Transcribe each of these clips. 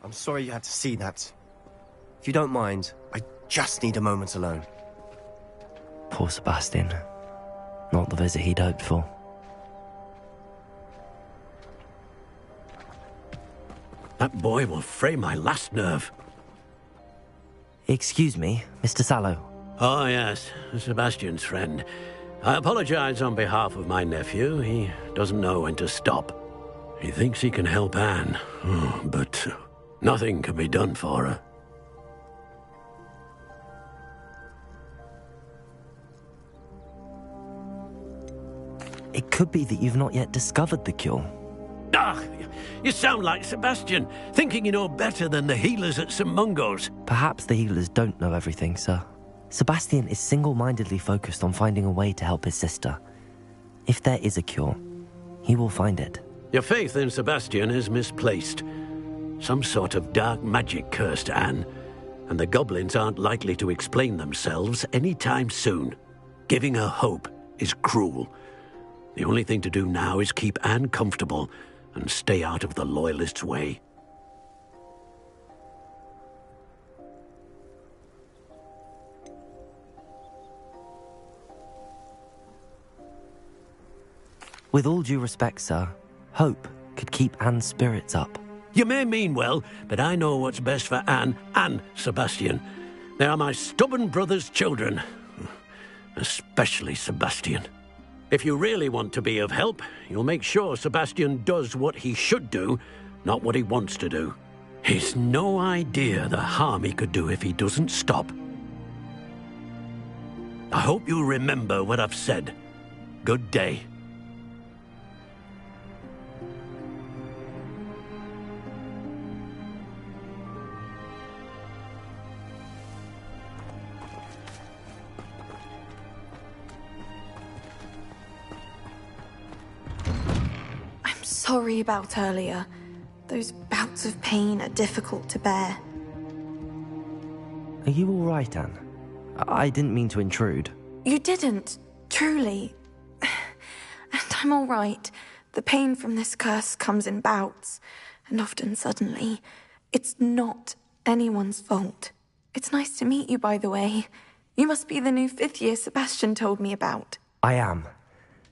I'm sorry you had to see that. If you don't mind, I just need a moment alone. Poor Sebastian. Not the visit he'd hoped for. That boy will fray my last nerve. Excuse me, Mr. Sallow. Oh, yes, Sebastian's friend. I apologize on behalf of my nephew. He doesn't know when to stop. He thinks he can help Anne, but nothing can be done for her. It could be that you've not yet discovered the cure. Ah, you sound like Sebastian, thinking you know better than the healers at St. Mungo's. Perhaps the healers don't know everything, sir. Sebastian is single-mindedly focused on finding a way to help his sister. If there is a cure, he will find it. Your faith in Sebastian is misplaced. Some sort of dark magic cursed Anne, and the goblins aren't likely to explain themselves anytime soon. Giving her hope is cruel. The only thing to do now is keep Anne comfortable and stay out of the Loyalists' way. With all due respect, sir, hope could keep Anne's spirits up. You may mean well, but I know what's best for Anne and Sebastian. They are my stubborn brother's children. Especially Sebastian. If you really want to be of help, you'll make sure Sebastian does what he should do, not what he wants to do. He's no idea the harm he could do if he doesn't stop. I hope you'll remember what I've said. Good day. Sorry about earlier. Those bouts of pain are difficult to bear. Are you all right, Anne? I didn't mean to intrude. You didn't, truly. And I'm all right. The pain from this curse comes in bouts, and often suddenly. It's not anyone's fault. It's nice to meet you, by the way. You must be the new 5th year Sebastian told me about. I am.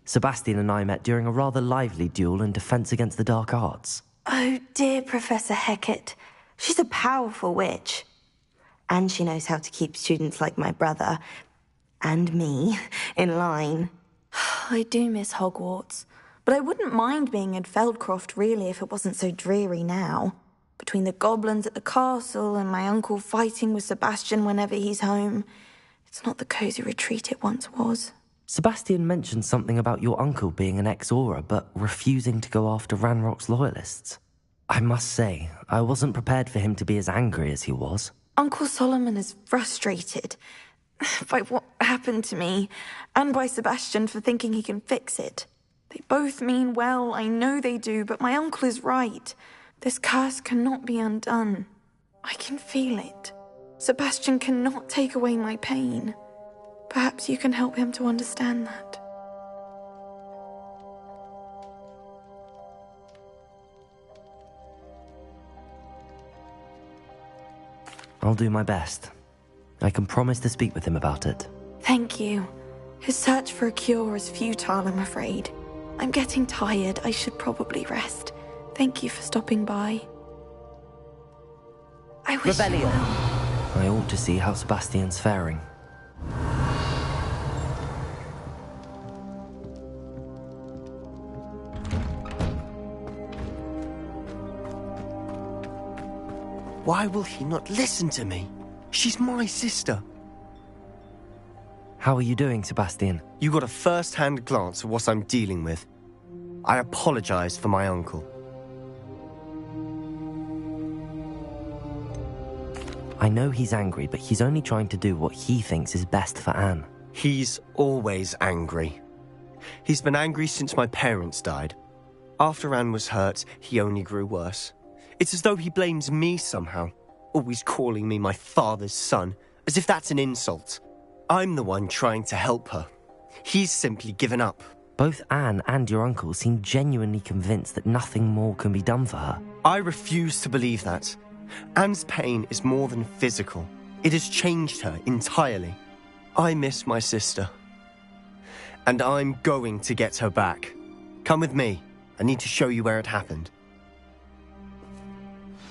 Sebastian and I met during a rather lively duel in Defense Against the Dark Arts. Oh, dear Professor Hecat. She's a powerful witch. And she knows how to keep students like my brother, and me, in line. I do miss Hogwarts, but I wouldn't mind being in Feldcroft, really, if it wasn't so dreary now. Between the goblins at the castle and my uncle fighting with Sebastian whenever he's home, it's not the cosy retreat it once was. Sebastian mentioned something about your uncle being an ex-Auror, but refusing to go after Ranrock's loyalists. I must say, I wasn't prepared for him to be as angry as he was. Uncle Solomon is frustrated by what happened to me, and by Sebastian for thinking he can fix it. They both mean well, I know they do, but my uncle is right. This curse cannot be undone. I can feel it. Sebastian cannot take away my pain. Perhaps you can help him to understand that. I'll do my best. I can promise to speak with him about it. Thank you. His search for a cure is futile, I'm afraid. I'm getting tired. I should probably rest. Thank you for stopping by. I wish... Rebellion! I ought to see how Sebastian's faring. Why will he not listen to me? She's my sister. How are you doing, Sebastian? You got a first-hand glance at what I'm dealing with. I apologize for my uncle. I know he's angry, but he's only trying to do what he thinks is best for Anne. He's always angry. He's been angry since my parents died. After Anne was hurt, he only grew worse. It's as though he blames me somehow, always calling me my father's son, as if that's an insult. I'm the one trying to help her. He's simply given up. Both Anne and your uncle seem genuinely convinced that nothing more can be done for her. I refuse to believe that. Anne's pain is more than physical. It has changed her entirely. I miss my sister. And I'm going to get her back. Come with me. I need to show you where it happened.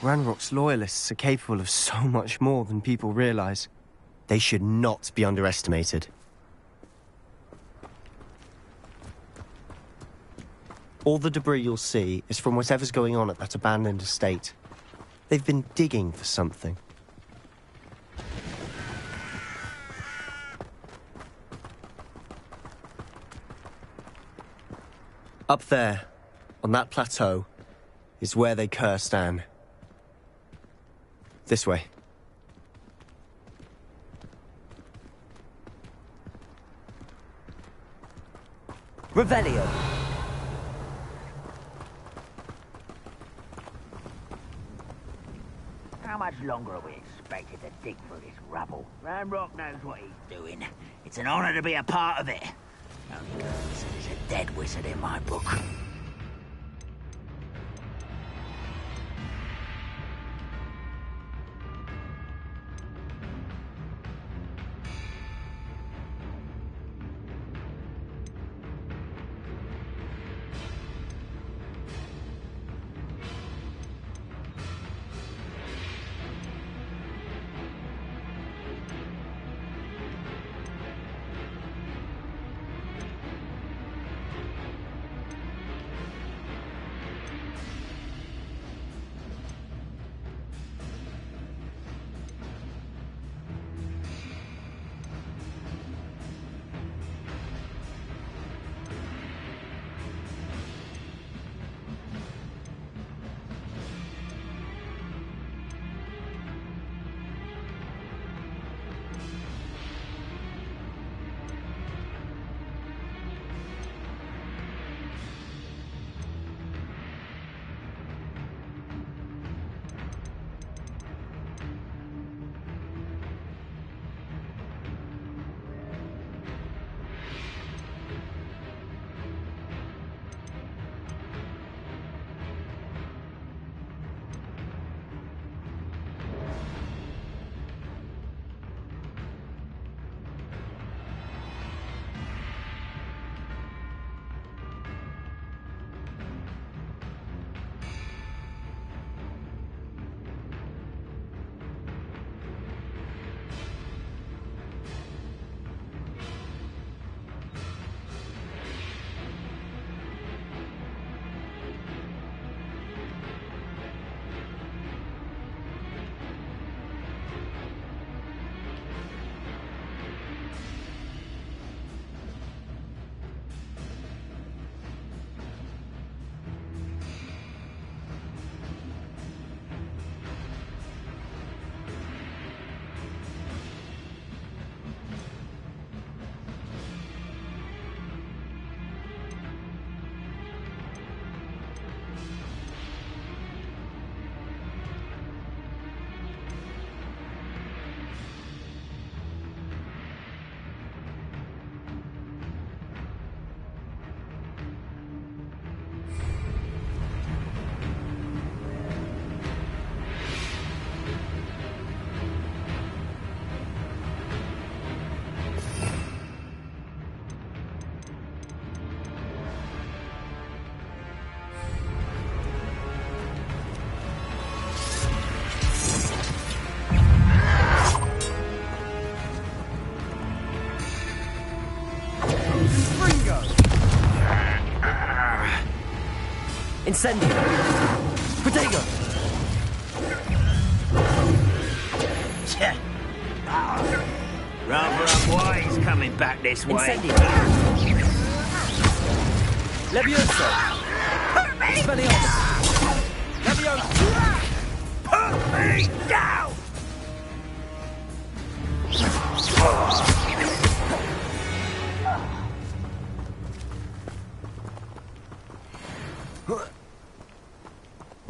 Ranrock's loyalists are capable of so much more than people realize. They should not be underestimated. All the debris you'll see is from whatever's going on at that abandoned estate. They've been digging for something. Up there, on that plateau, is where they cursed Anne. This way. Revelio. How much longer are we expected to dig through this rubble? Ranrock knows what he's doing. It's an honor to be a part of it. Only wizard is a dead wizard in my book. Incendio! Protego! Rather unwise coming back this way. Incendio! Levioso! Put me Expelliarmus! Levioso! Put me down!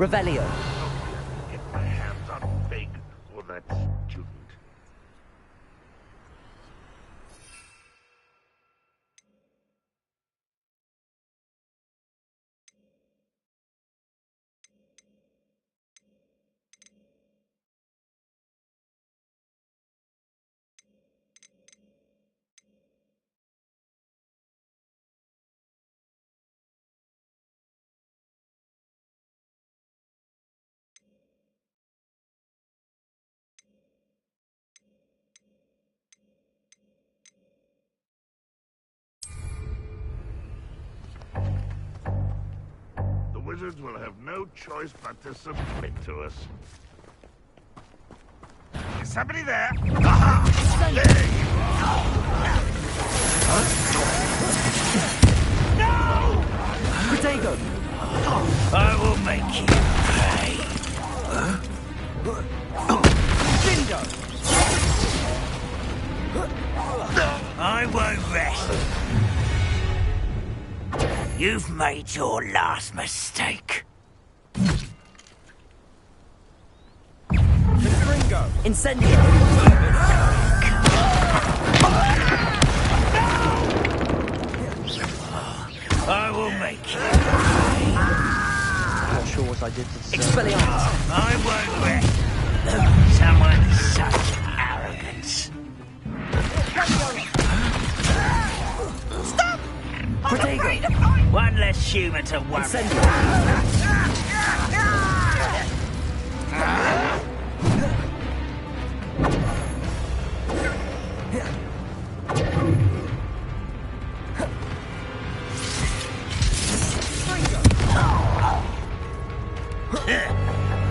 Revelio. Get my hands on Big or that student. wizards will have no choice but to submit to us. Is somebody there? Aha! There you are! No! Protego! I will make you pay. Bingo! I won't rest. You've made your last mistake. Ringo! Incendio! I will make you. I'm not sure what I did to deserve it. Expelliarmus! I won't rest. Someone such arrogance. Protego! One less human to worry. Incendio!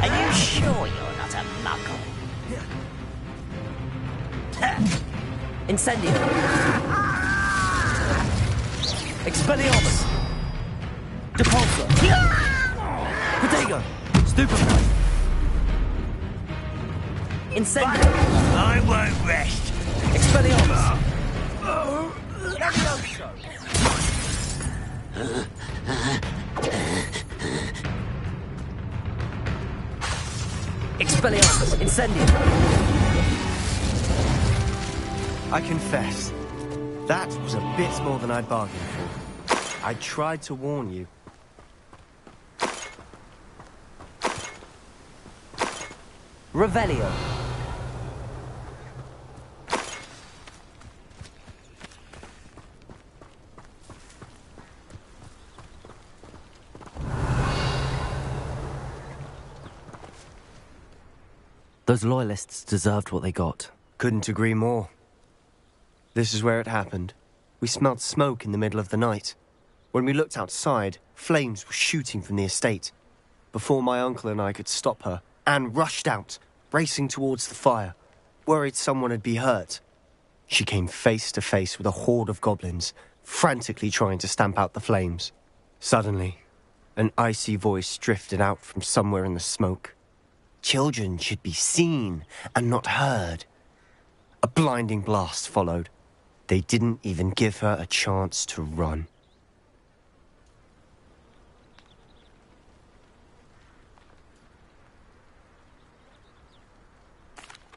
Are you sure you're not a muggle? Incendio! Expelliarmus! Depulso! Protego! Stupefy! Incendio! I won't rest. Expelliarmus! Expelliarmus! Incendio! I confess, that was a bit more than I'd bargained for. I tried to warn you. Revelio! Those loyalists deserved what they got. Couldn't agree more. This is where it happened. We smelled smoke in the middle of the night. When we looked outside, flames were shooting from the estate. Before my uncle and I could stop her, Anne rushed out, racing towards the fire, worried someone had been hurt. She came face to face with a horde of goblins, frantically trying to stamp out the flames. Suddenly, an icy voice drifted out from somewhere in the smoke. Children should be seen and not heard. A blinding blast followed. They didn't even give her a chance to run.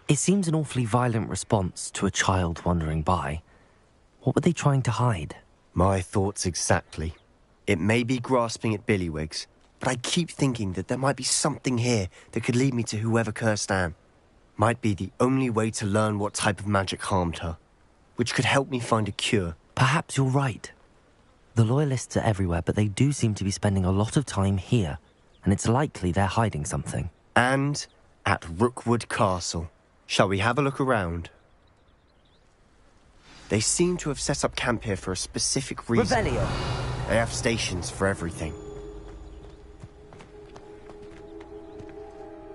It seems an awfully violent response to a child wandering by. What were they trying to hide? My thoughts exactly. It may be grasping at Billywigs, but I keep thinking that there might be something here that could lead me to whoever cursed Anne. Might be the only way to learn what type of magic harmed her, which could help me find a cure. Perhaps you're right. The Loyalists are everywhere, but they do seem to be spending a lot of time here, and it's likely they're hiding something. And at Rookwood Castle. Shall we have a look around? They seem to have set up camp here for a specific reason. Revelio! They have stations for everything.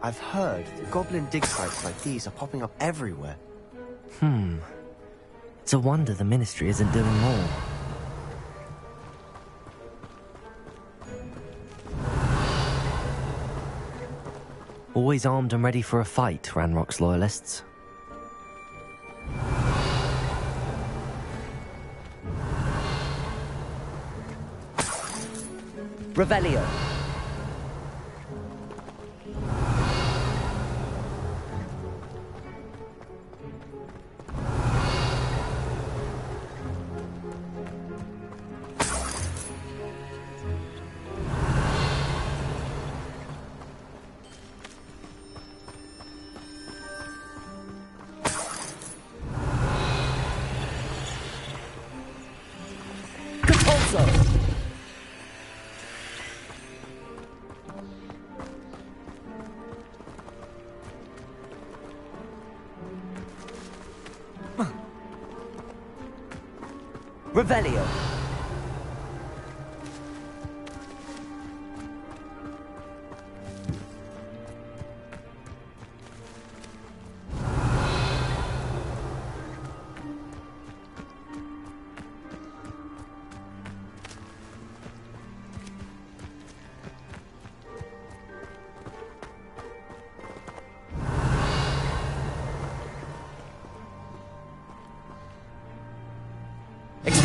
I've heard that goblin dig sites like these are popping up everywhere. It's a wonder the Ministry isn't doing more. Always armed and ready for a fight, Ranrock's Loyalists. Revelio! Revelio!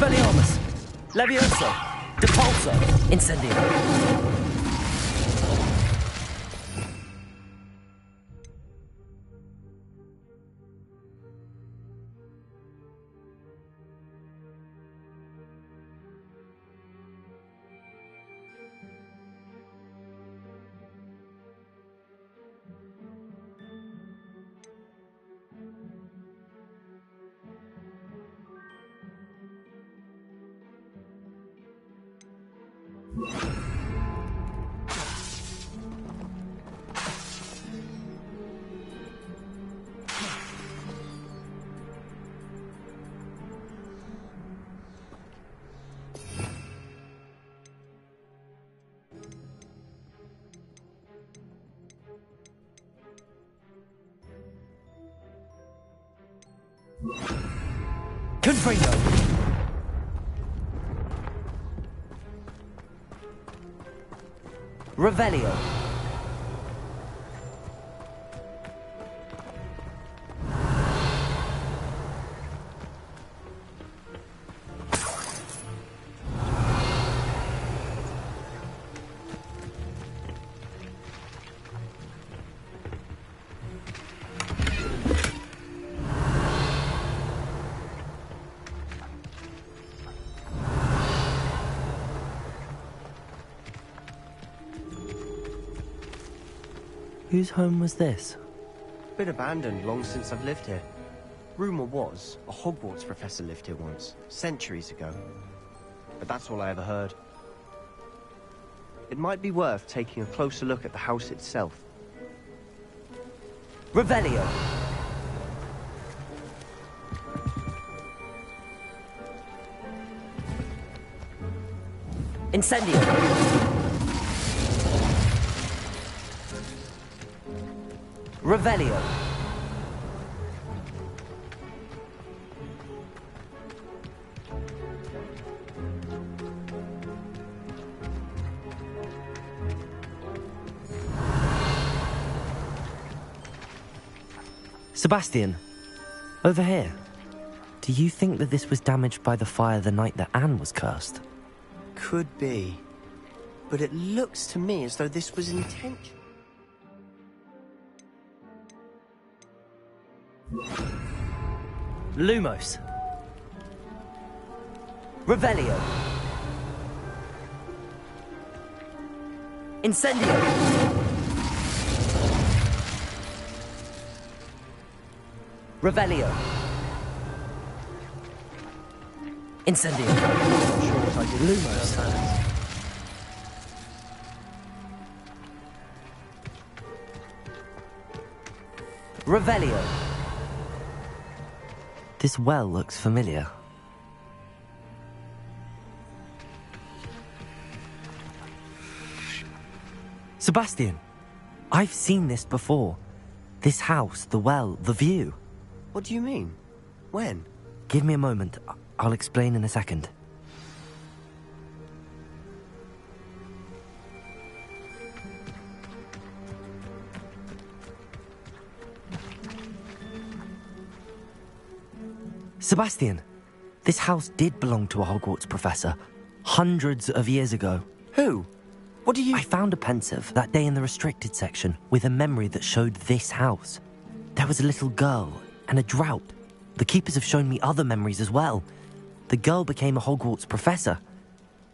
Expelliarmus! Levioso! Depulso! Incendio! Confringo! Revelio! Whose home was this? Been abandoned long since I've lived here. Rumour was, a Hogwarts professor lived here once, centuries ago. But that's all I ever heard. It might be worth taking a closer look at the house itself. Revelio! Incendio! Revelio! Sebastian, over here. Do you think that this was damaged by the fire the night that Anne was cursed? Could be. But it looks to me as though this was intentional. Lumos. Revelio. Incendio. Revelio. Incendio. Sure what I did. Lumos. Revelio. This well looks familiar. Sebastian, I've seen this before. This house, the well, the view. What do you mean? When? Give me a moment. I'll explain in a second. Sebastian, this house did belong to a Hogwarts professor, hundreds of years ago. Who? What do you... I found a pensive that day in the restricted section with a memory that showed this house. There was a little girl and a drought. The keepers have shown me other memories as well. The girl became a Hogwarts professor.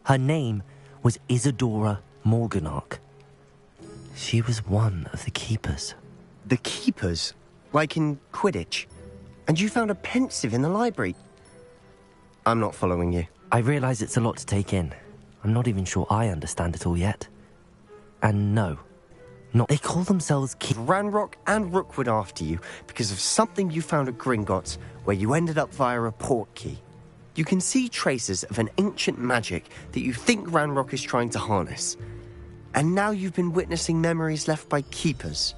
Her name was Isadora Morganach. She was one of the keepers. The keepers? Like in Quidditch? And you found a pensive in the library? I'm not following you. I realize it's a lot to take in. I'm not even sure I understand it all yet. And no, they call themselves Ranrock and Rookwood after you because of something you found at Gringotts where you ended up via a portkey. You can see traces of an ancient magic that you think Ranrock is trying to harness. And now you've been witnessing memories left by keepers.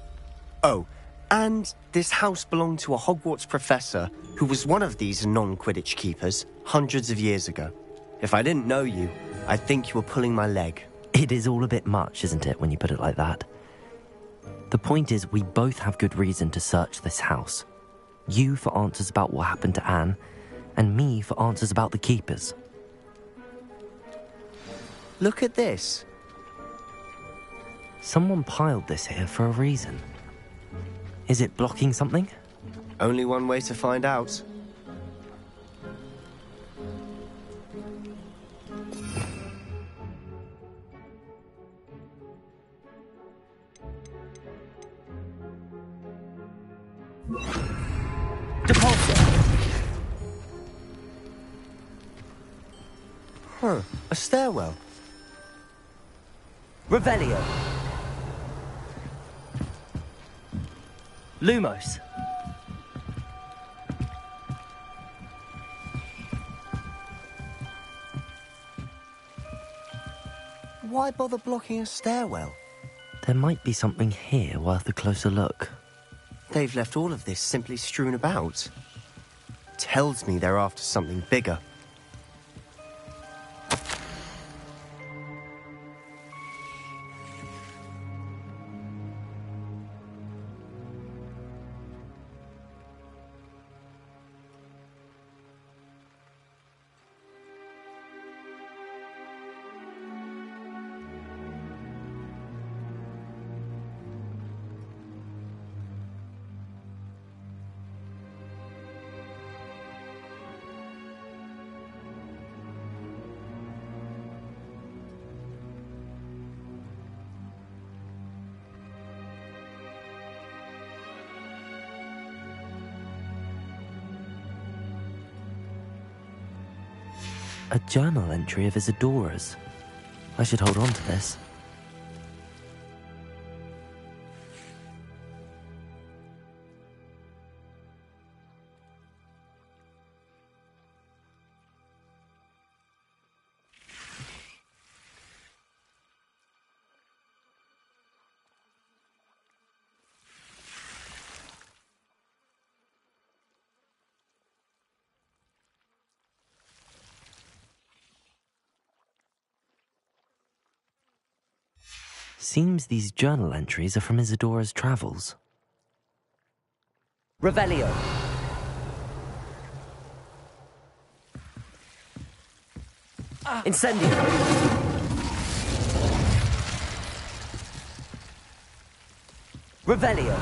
Oh, and this house belonged to a Hogwarts professor who was one of these non-Quidditch keepers hundreds of years ago. If I didn't know you, I'd think you were pulling my leg. It is all a bit much, isn't it, when you put it like that? The point is, we both have good reason to search this house. You for answers about what happened to Anne, and me for answers about the keepers. Look at this. Someone piled this here for a reason. Is it blocking something? Only one way to find out. Huh, a stairwell. Revelio. Lumos. Why bother blocking a stairwell? There might be something here worth a closer look. They've left all of this simply strewn about. Tells me they're after something bigger. A journal entry of Isadora's. I should hold on to this. Seems these journal entries are from Isadora's travels. Revelio. Incendio. Revelio.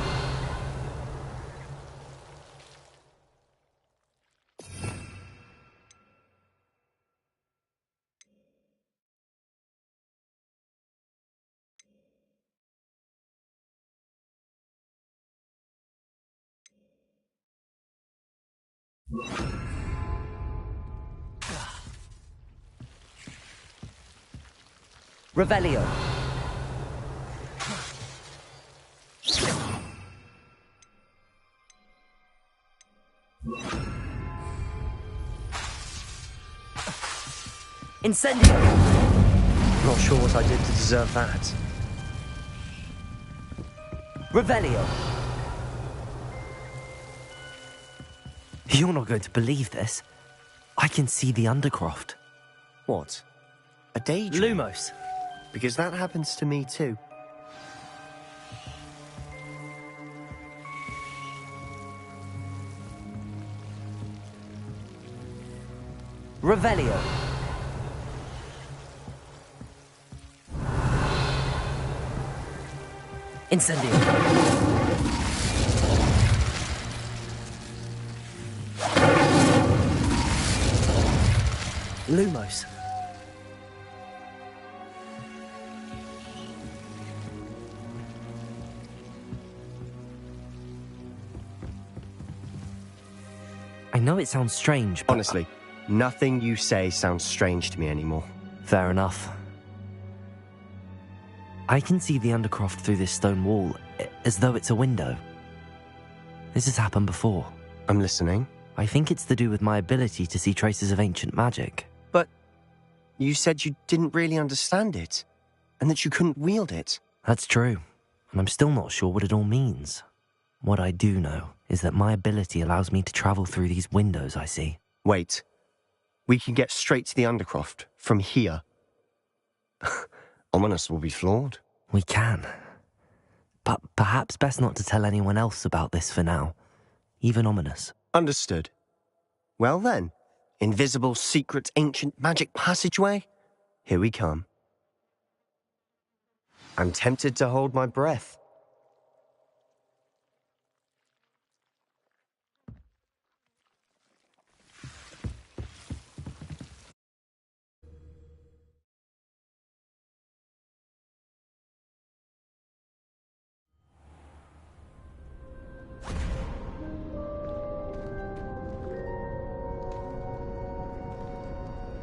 Revelio. Incendio. Not sure what I did to deserve that. Revelio. You're not going to believe this. I can see the Undercroft. What? A daydream? Lumos. Because that happens to me too. Revelio. Incendio. Lumos. I know it sounds strange, but... Honestly, nothing you say sounds strange to me anymore. Fair enough. I can see the Undercroft through this stone wall, as though it's a window. This has happened before. I'm listening. I think it's to do with my ability to see traces of ancient magic. But you said you didn't really understand it, and that you couldn't wield it. That's true, and I'm still not sure what it all means. What I do know is that my ability allows me to travel through these windows I see. Wait. We can get straight to the Undercroft from here. Ominous will be floored. We can. But perhaps best not to tell anyone else about this for now. Even Ominous. Understood. Well then, invisible, secret, ancient magic passageway? Here we come. I'm tempted to hold my breath.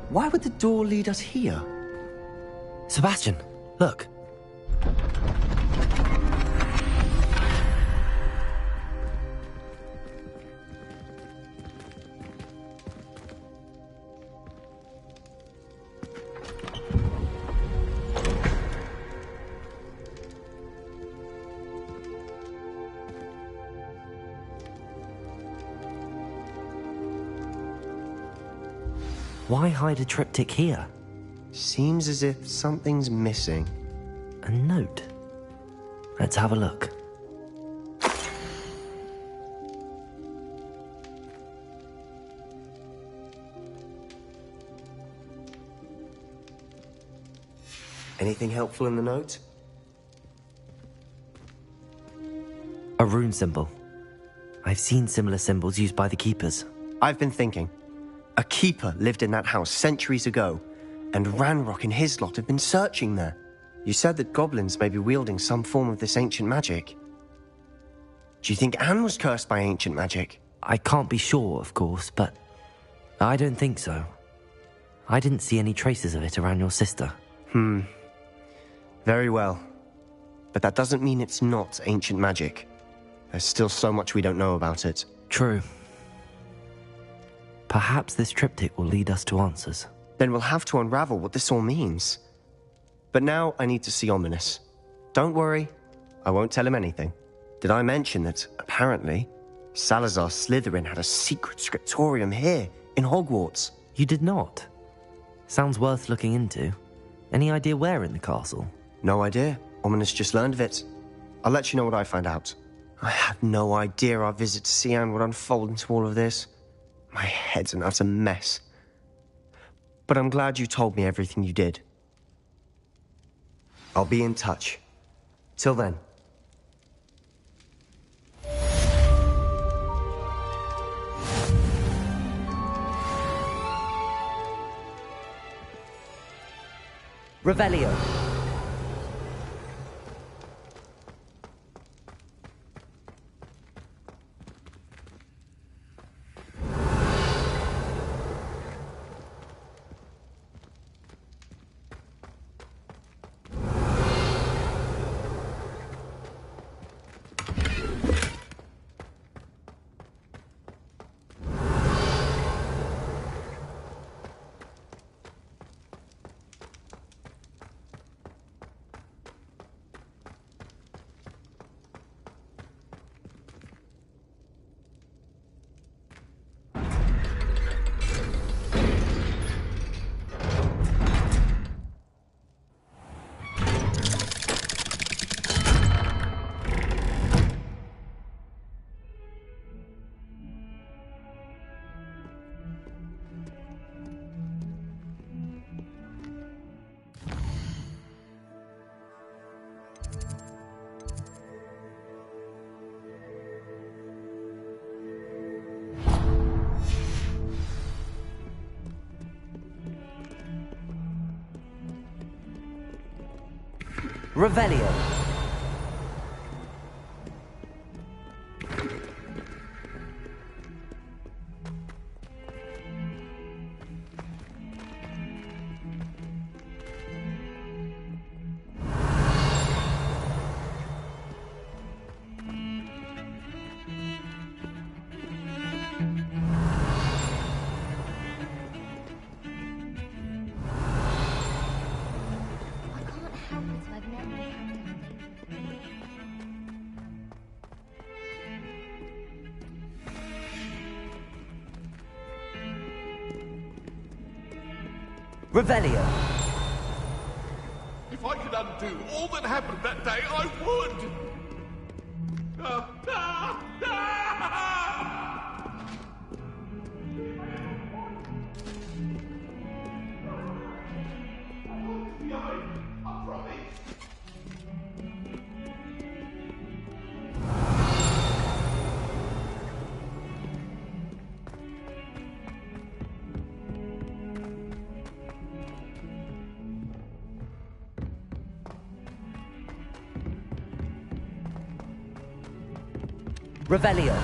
Why would the door lead us here? Sebastian, look. Why hide a triptych here? Seems as if something's missing. A note. Let's have a look. Anything helpful in the note? A rune symbol. I've seen similar symbols used by the keepers. I've been thinking. A keeper lived in that house centuries ago, and Ranrock and his lot have been searching there. You said that goblins may be wielding some form of this ancient magic. Do you think Anne was cursed by ancient magic? I can't be sure, of course, but I don't think so. I didn't see any traces of it around your sister. Very well. But that doesn't mean it's not ancient magic. There's still so much we don't know about it. True. Perhaps this triptych will lead us to answers. Then we'll have to unravel what this all means. But now I need to see Ominous. Don't worry, I won't tell him anything. Did I mention that, apparently, Salazar Slytherin had a secret scriptorium here, in Hogwarts? You did not? Sounds worth looking into. Any idea where in the castle? No idea. Ominous just learned of it. I'll let you know what I find out. I had no idea our visit to see Anne would unfold into all of this. My head's an utter mess. But I'm glad you told me everything you did. I'll be in touch. Till then. Revelio. Revelio. Revelio. If I could undo all that happened that day, I would! Revelio.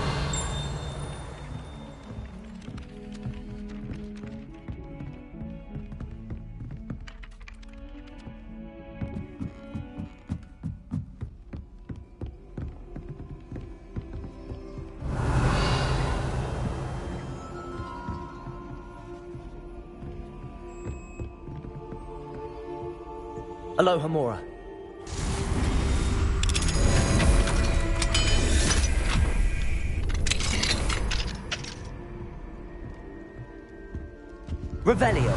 Aloha Mora. Revelio.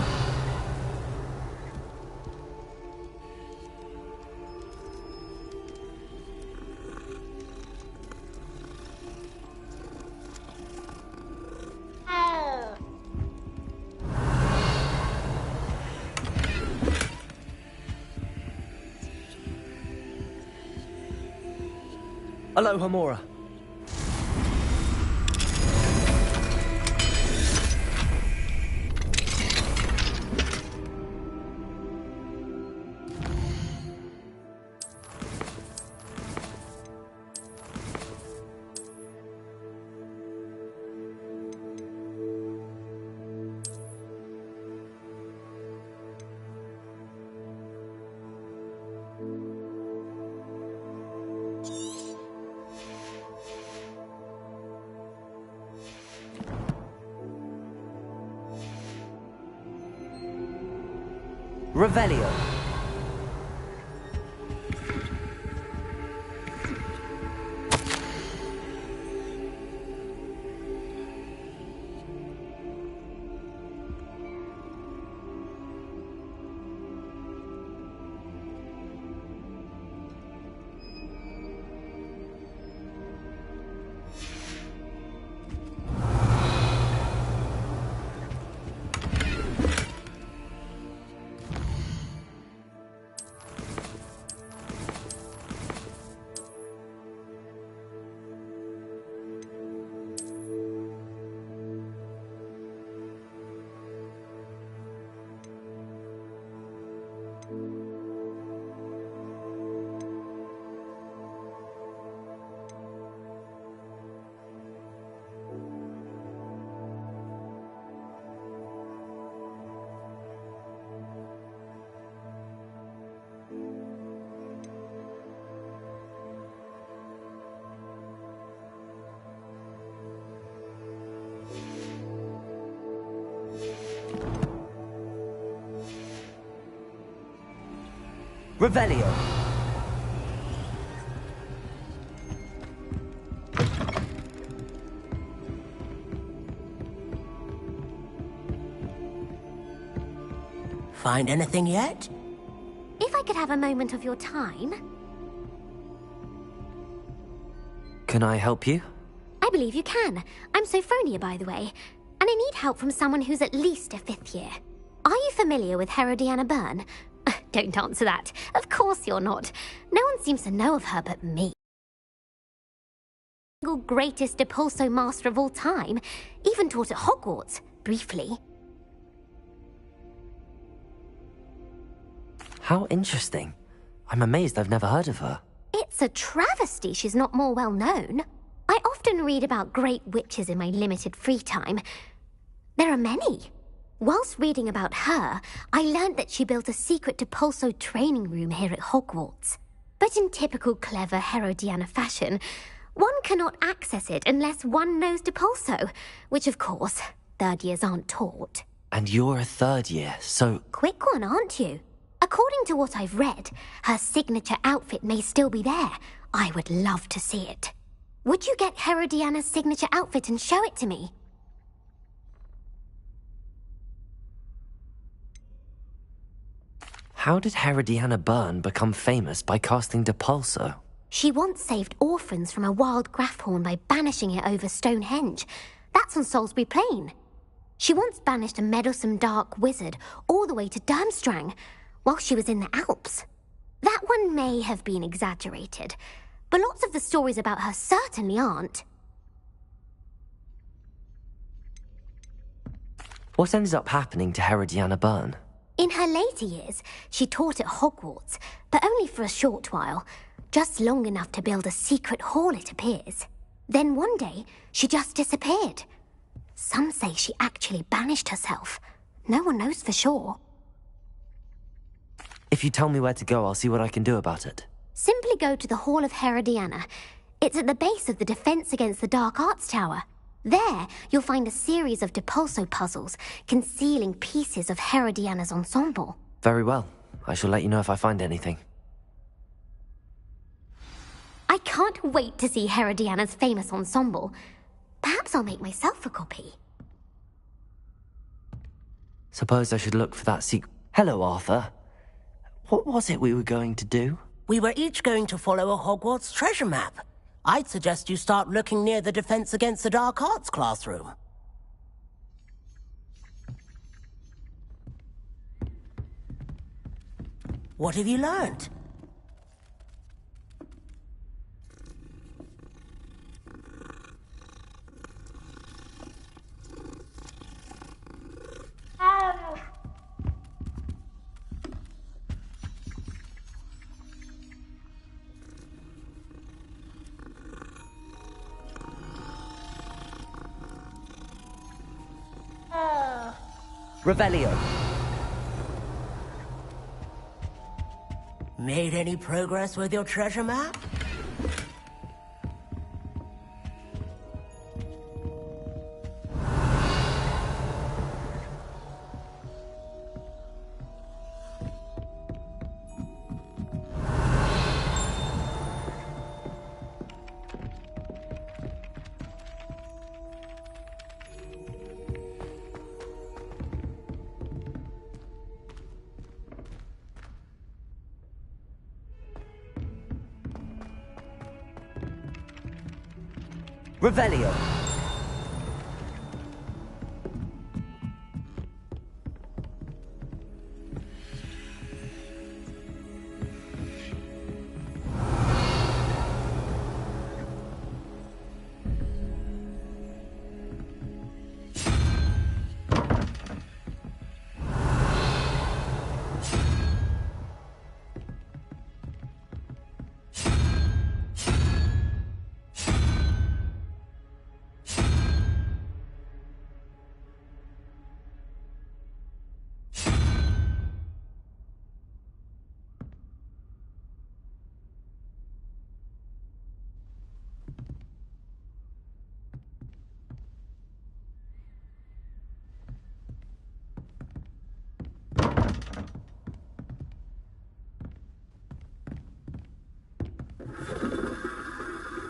Aloha Mora. Revelio. Revelio. Find anything yet? If I could have a moment of your time... Can I help you? I believe you can. I'm Sophronia, by the way, and I need help from someone who's at least a 5th year. Are you familiar with Herodiana Byrne? Don't answer that. Of course you're not. No one seems to know of her but me. The greatest Depulso master of all time. Even taught at Hogwarts, briefly. How interesting. I'm amazed I've never heard of her. It's a travesty she's not more well known. I often read about great witches in my limited free time. There are many. Whilst reading about her, I learned that she built a secret Depulso training room here at Hogwarts. But in typical clever Herodiana fashion, one cannot access it unless one knows Depulso, which of course, 3rd years aren't taught. And you're a 3rd year, so... Quick one, aren't you? According to what I've read, her signature outfit may still be there. I would love to see it. Would you get Herodiana's signature outfit and show it to me? How did Herodiana Byrne become famous by casting Depulso? She once saved orphans from a wild Grafhorn by banishing it over Stonehenge. That's on Salisbury Plain. She once banished a meddlesome dark wizard all the way to Durmstrang while she was in the Alps. That one may have been exaggerated, but lots of the stories about her certainly aren't. What ended up happening to Herodiana Byrne? In her later years, she taught at Hogwarts, but only for a short while. Just long enough to build a secret hall, it appears. Then one day, she just disappeared. Some say she actually banished herself. No one knows for sure. If you tell me where to go, I'll see what I can do about it. Simply go to the Hall of Herodiana. It's at the base of the Defense Against the Dark Arts Tower. There, you'll find a series of Depulso puzzles concealing pieces of Herodiana's ensemble. Very well. I shall let you know if I find anything. I can't wait to see Herodiana's famous ensemble. Perhaps I'll make myself a copy. Suppose I should look for that secret. Hello, Arthur. What was it we were going to do? We were each going to follow a Hogwarts treasure map. I'd suggest you start looking near the Defense Against the Dark Arts classroom. What have you learned? Revelio. Made any progress with your treasure map? Revelio.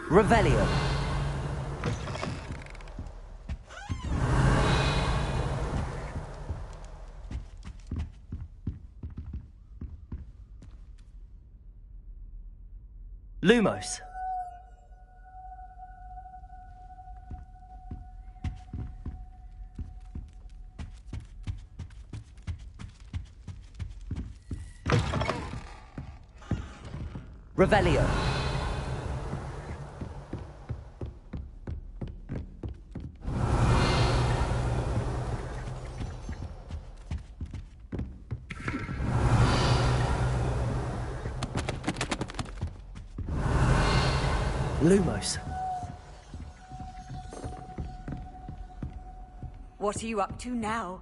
Revelio. Lumos. Revelio. Lumos. What are you up to now?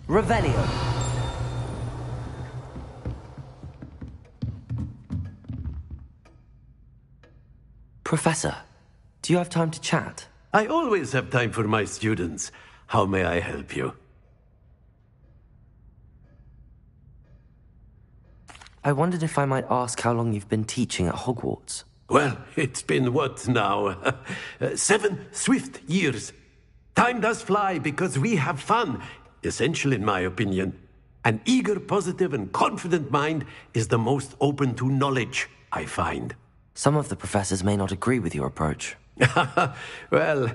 Revelio. Professor, do you have time to chat? I always have time for my students. How may I help you? I wondered if I might ask how long you've been teaching at Hogwarts. Well, it's been what now? 7 swift years. Time does fly because we have fun. Essential in my opinion. An eager, positive, and confident mind is the most open to knowledge, I find. Some of the professors may not agree with your approach. Well,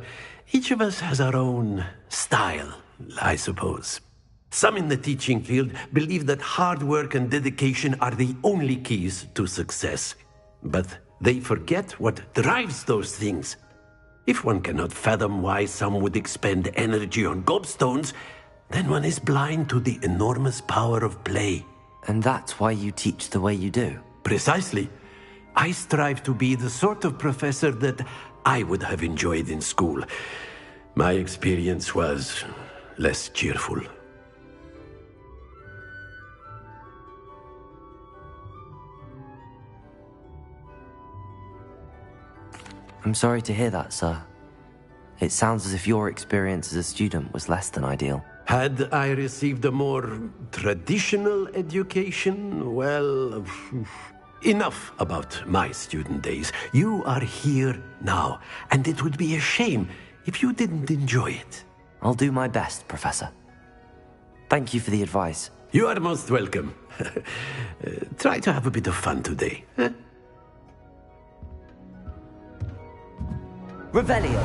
each of us has our own style, I suppose. Some in the teaching field believe that hard work and dedication are the only keys to success. But they forget what drives those things. If one cannot fathom why some would expend energy on gobstones, then one is blind to the enormous power of play. And that's why you teach the way you do? Precisely. I strive to be the sort of professor that I would have enjoyed in school. My experience was less cheerful. I'm sorry to hear that, sir. It sounds as if your experience as a student was less than ideal. Had I received a more traditional education, well, enough about my student days. You are here now, and it would be a shame if you didn't enjoy it. I'll do my best, Professor. Thank you for the advice. You are most welcome. Try to have a bit of fun today. Huh? Revelio.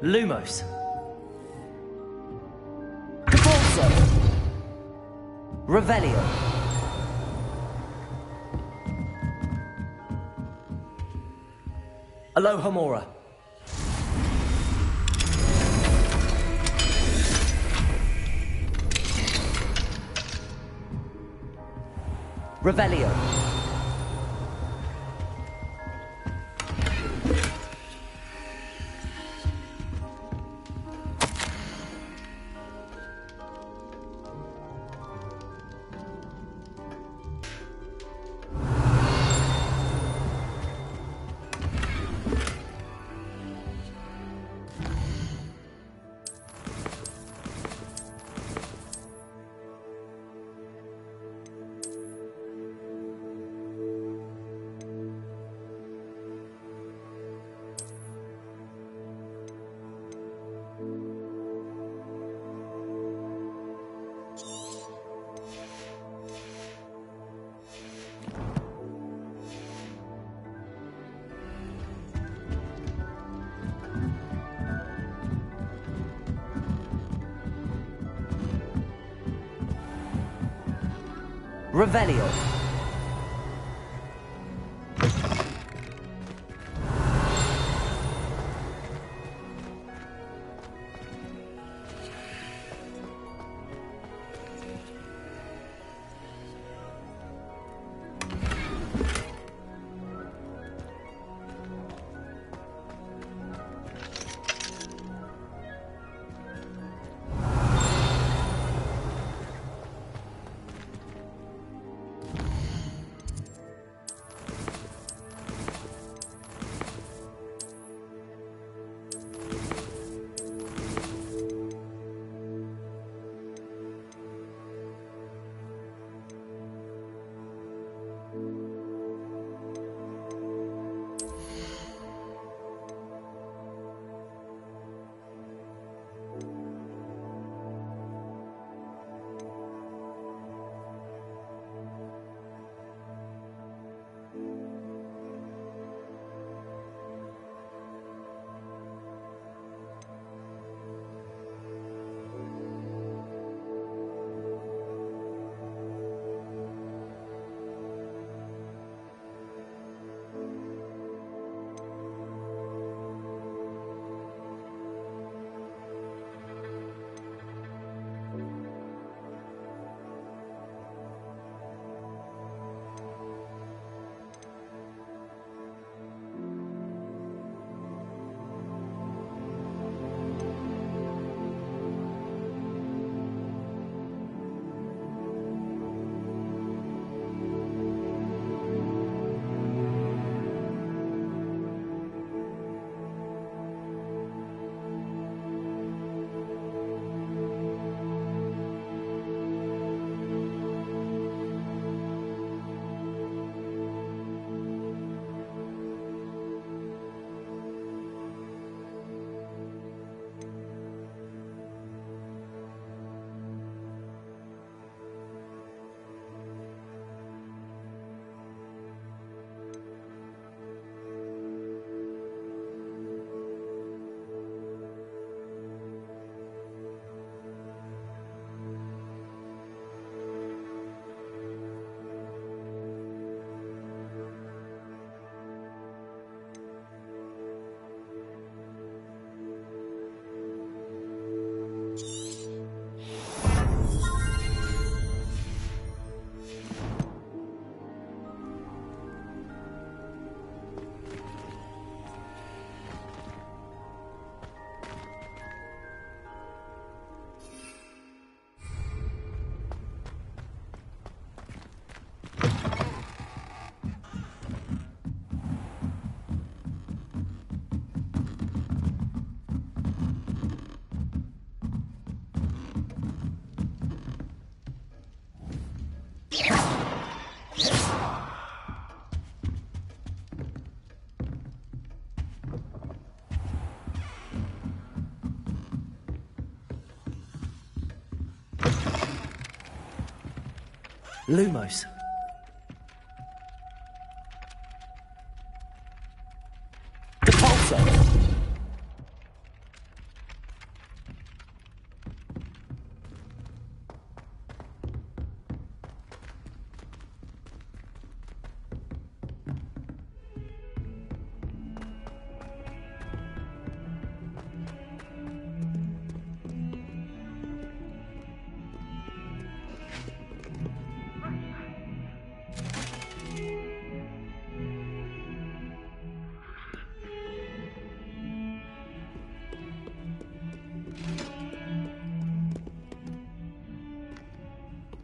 Lumos. Capulso. Revelio. Alohomora. Revelio. Revelio. Lumos. Depulso.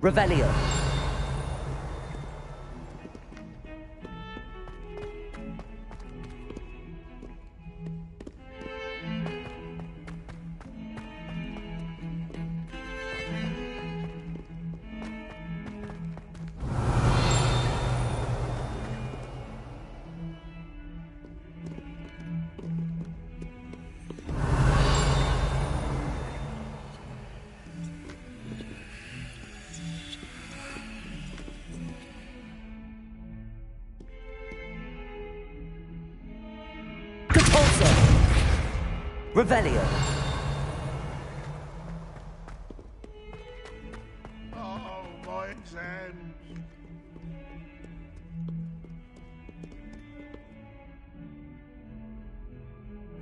Revelio. Revelio. Oh, my exams.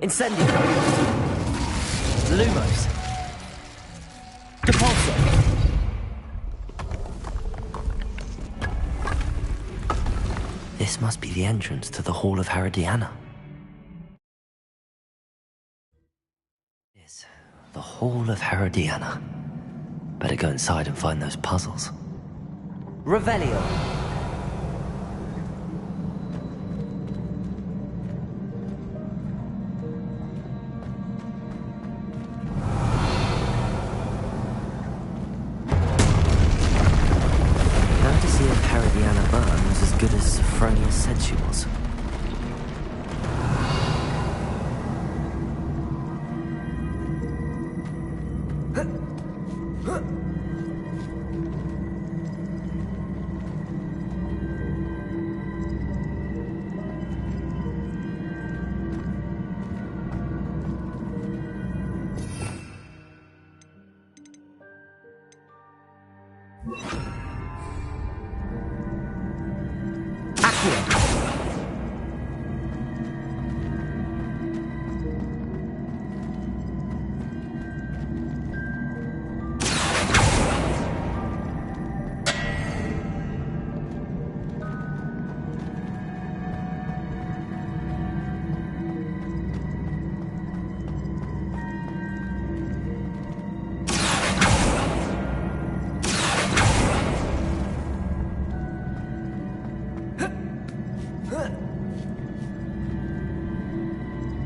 Incendio. Lumos. Depulso. This must be the entrance to the Hall of Herodiana. The Hall of Herodiana. Better go inside and find those puzzles. Revelio. Now to see if Herodiana Byrne was as good as Sophronia said she was.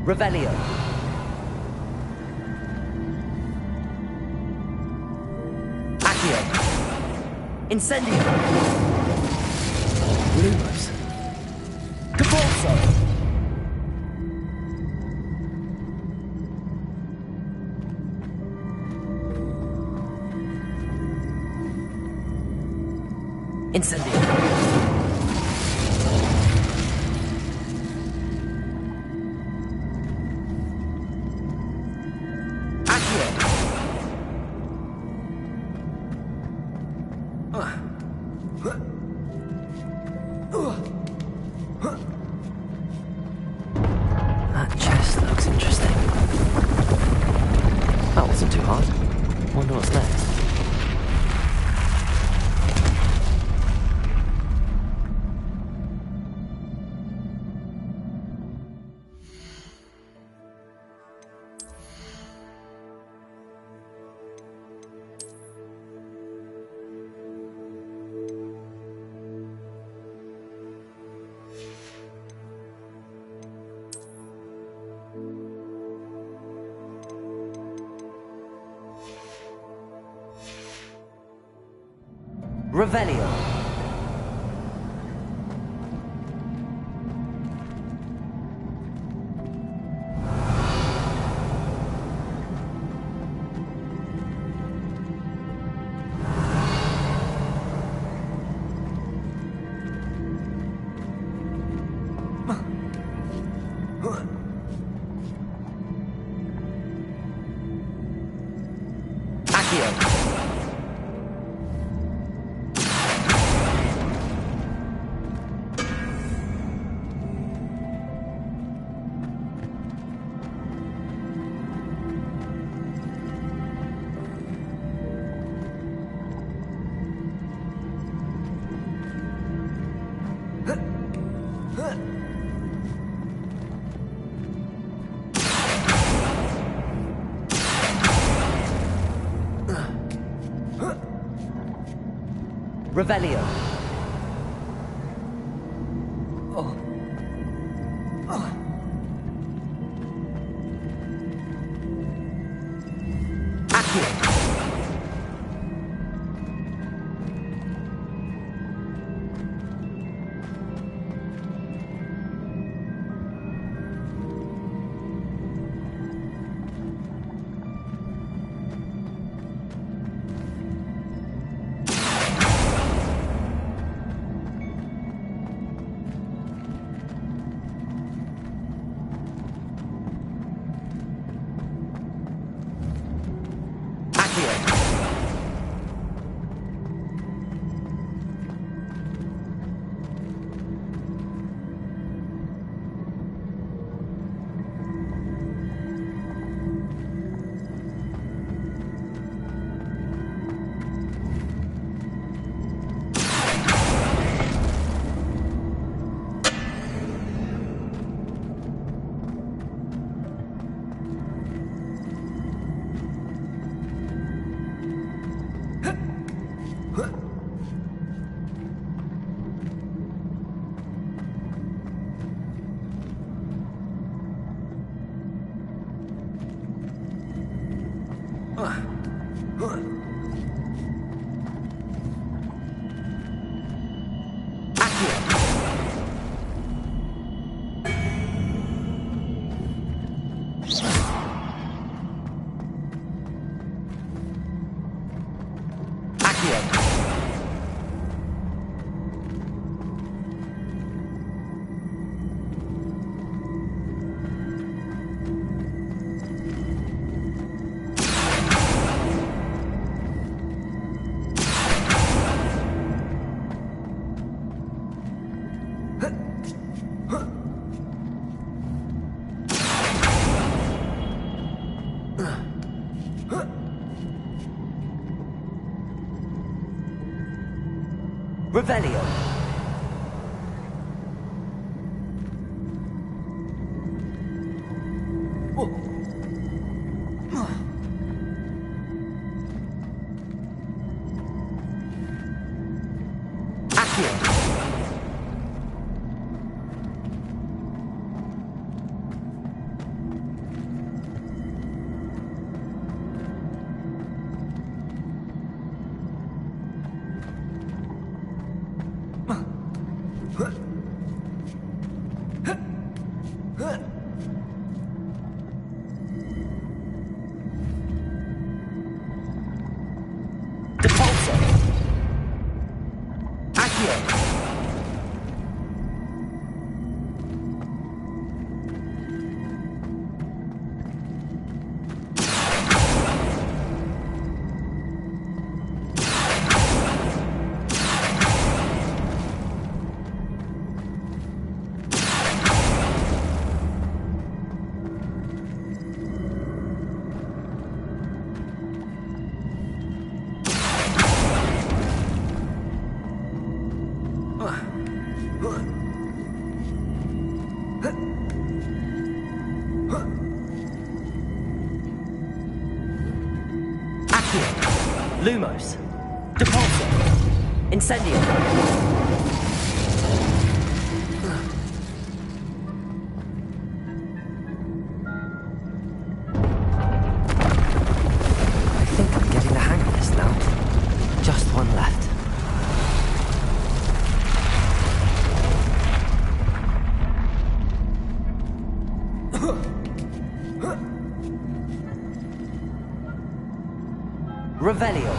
Revelio. Accio. Incendio. Lumos. Depulso. Incendio. That chest looks interesting. That wasn't too hard. Wonder what's next. Revelio. Accio. Revelio. Accio. Revelio. Accio. Lumos. Depulso. Incendio. I think I'm getting the hang of this now. Just one left. Revelio.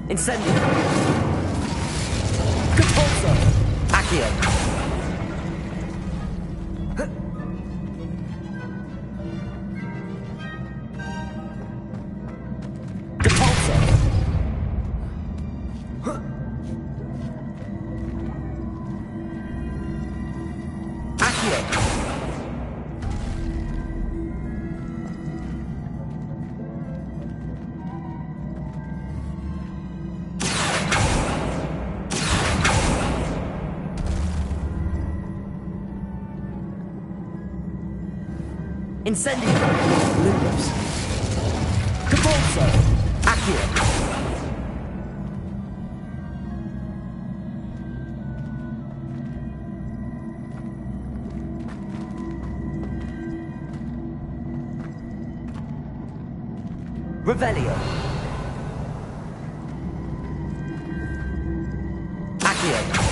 Incendio. Compulso. Accio. Compulso. Accio. Incendio. Lumos. Compulso. Accio. Revelio. Accio.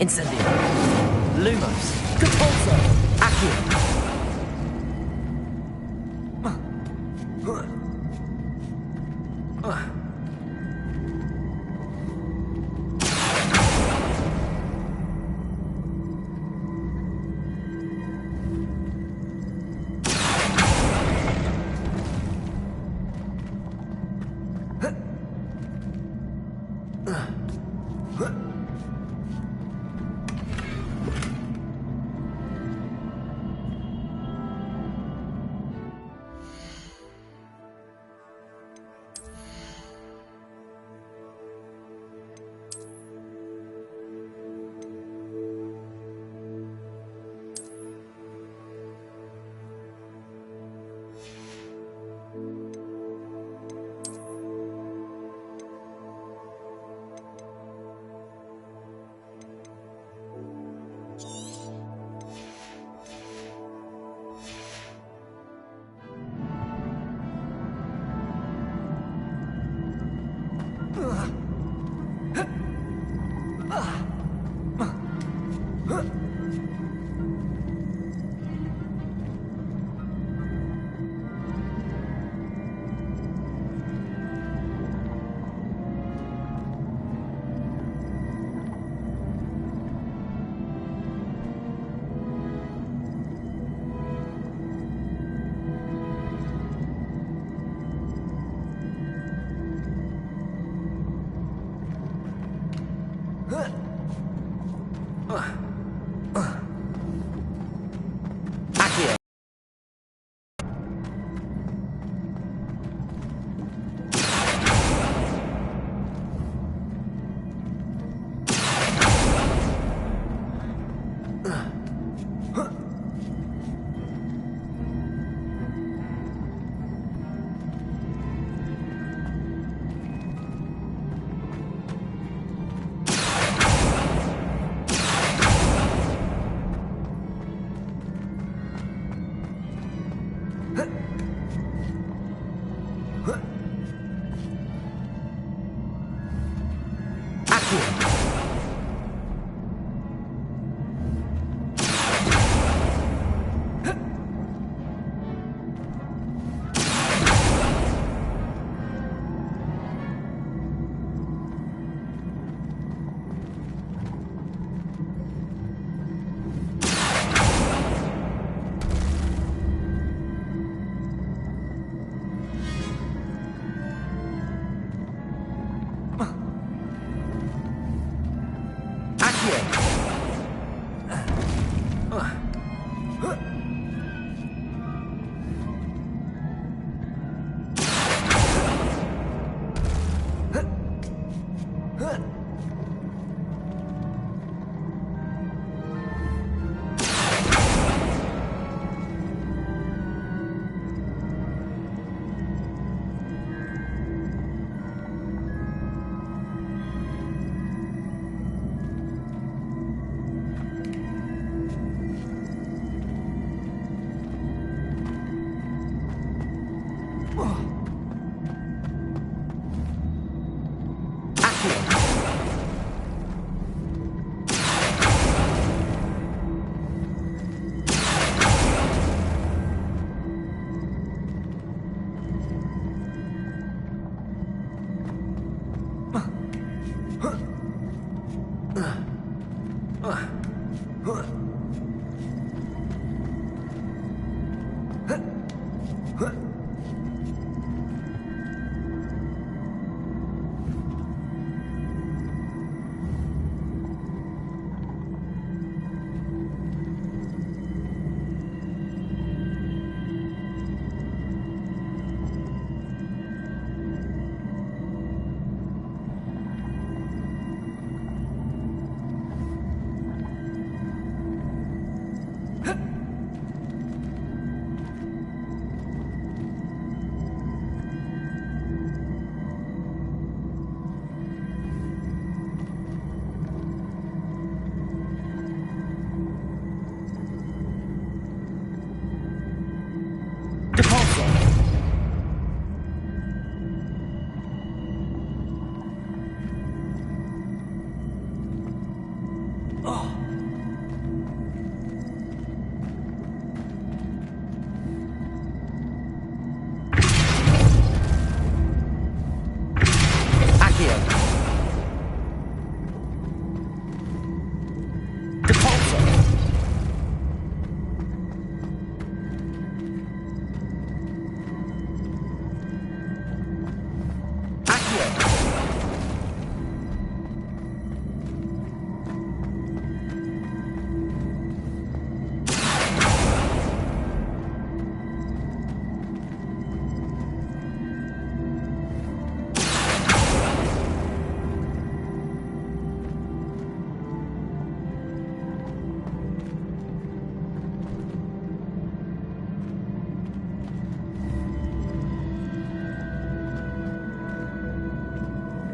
Incendio. Lumos. Compulso. Accio.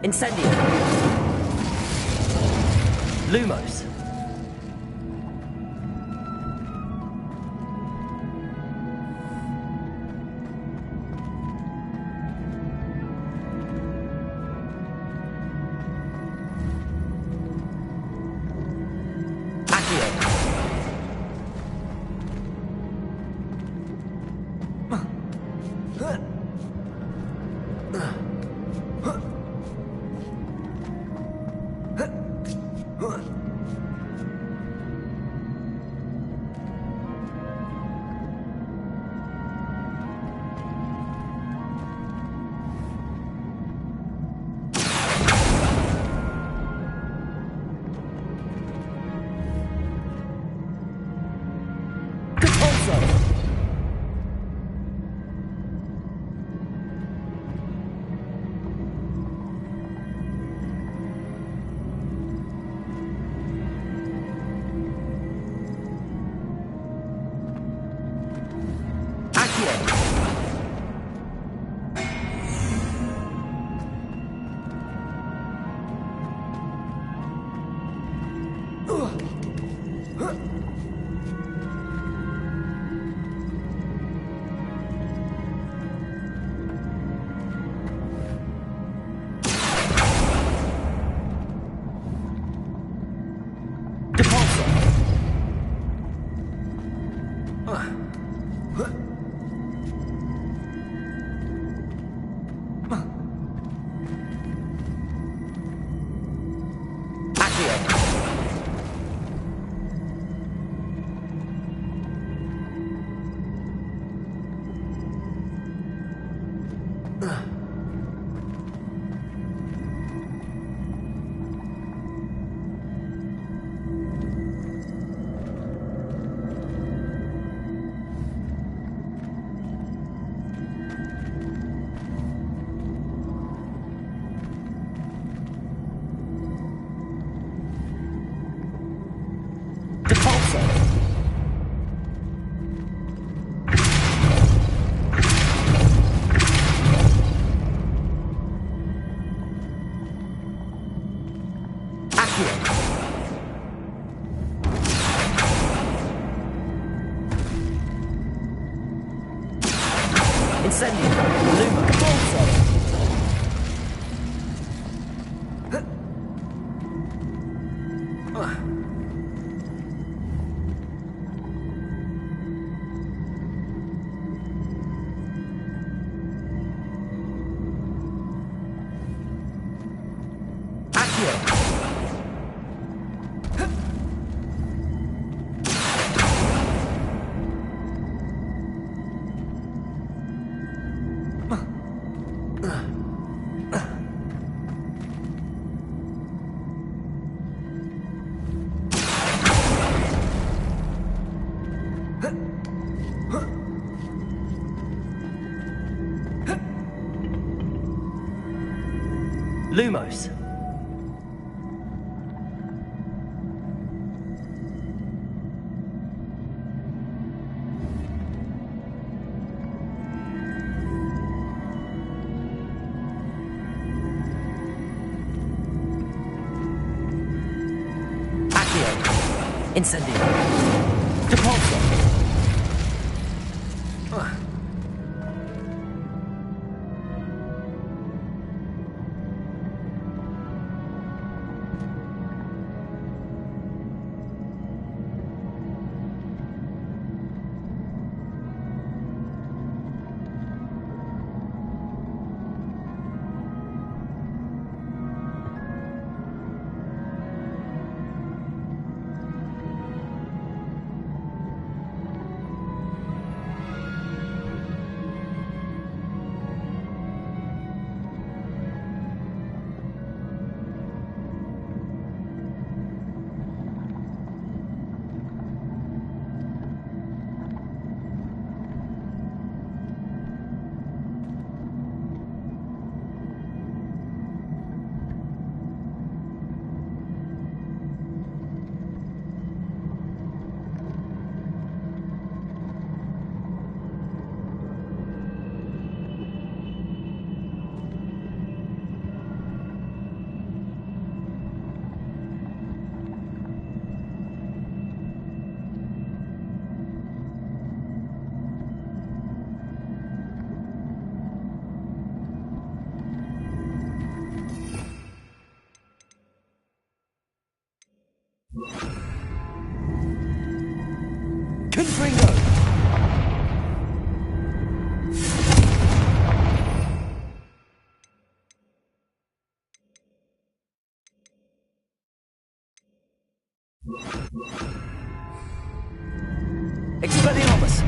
Incendio. Lumos. Lumos. Incendio. Depulso. Expelliarmus!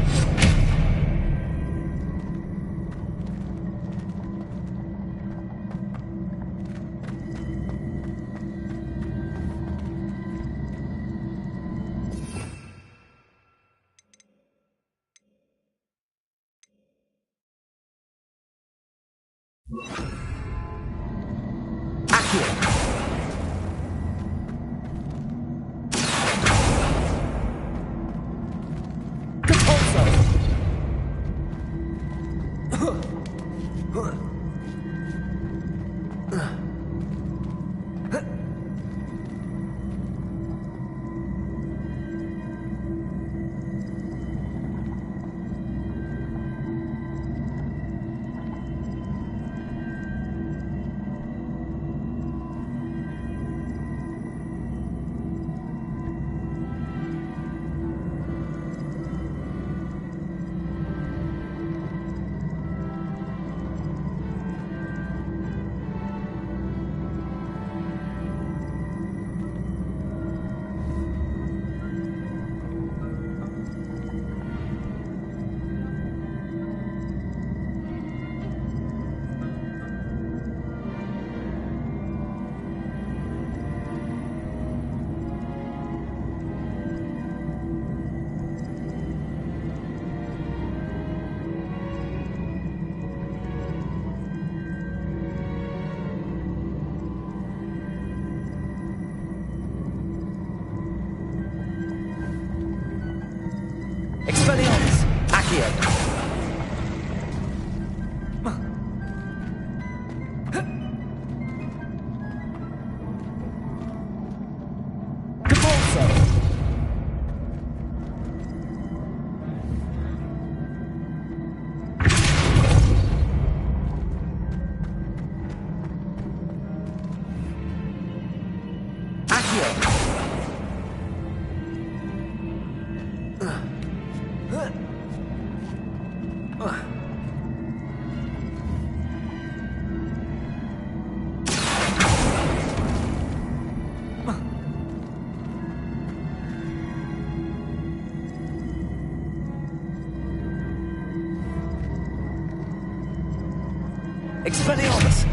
Expelliarmus!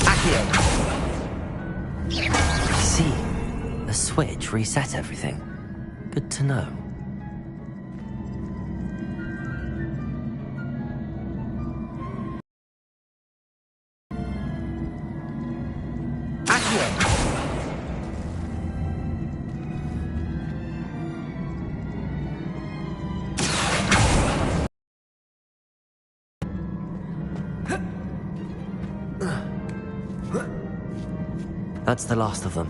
Accio! I see. The switch reset everything. Good to know. That's the last of them.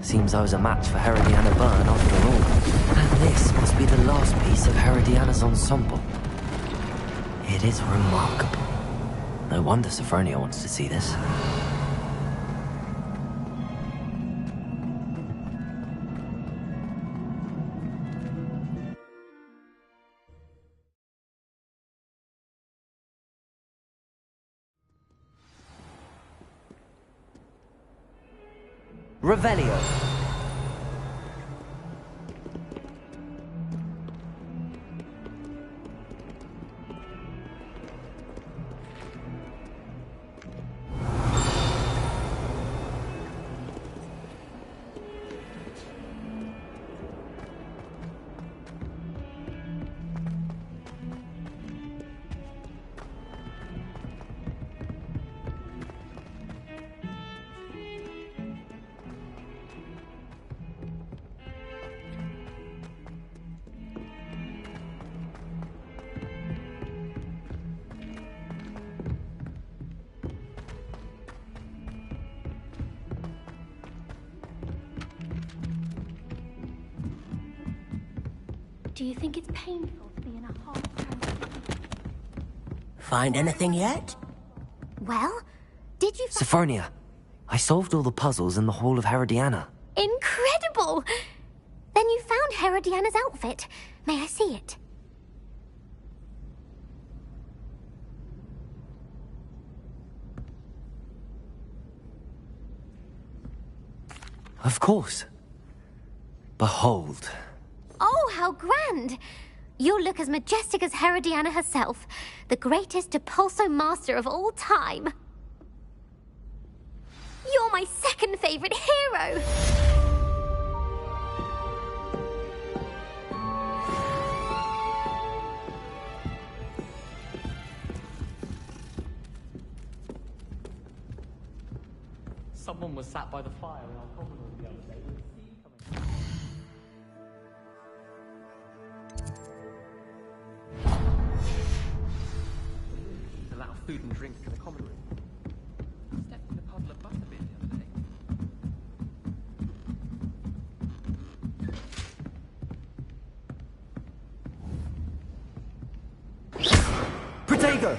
Seems I was a match for Herodiana Byrne after all. And this must be the last piece of Herodiana's ensemble. It is remarkable. No wonder Sophronia wants to see this. Revelio. Do you think it's painful to be in a hole? Find anything yet? Well, did you Sophronia, I solved all the puzzles in the Hall of Herodiana. Incredible! Then you found Herodiana's outfit. May I see it? Of course. Behold. Oh, how grand! You'll look as majestic as Herodiana herself, the greatest Depulso master of all time. You're my second favorite hero! Someone was sat by the fire in our common room the other day with the sea coming. Allow food and drink in the common room. Stepped in a puddle of butterbeer the other day. Protego!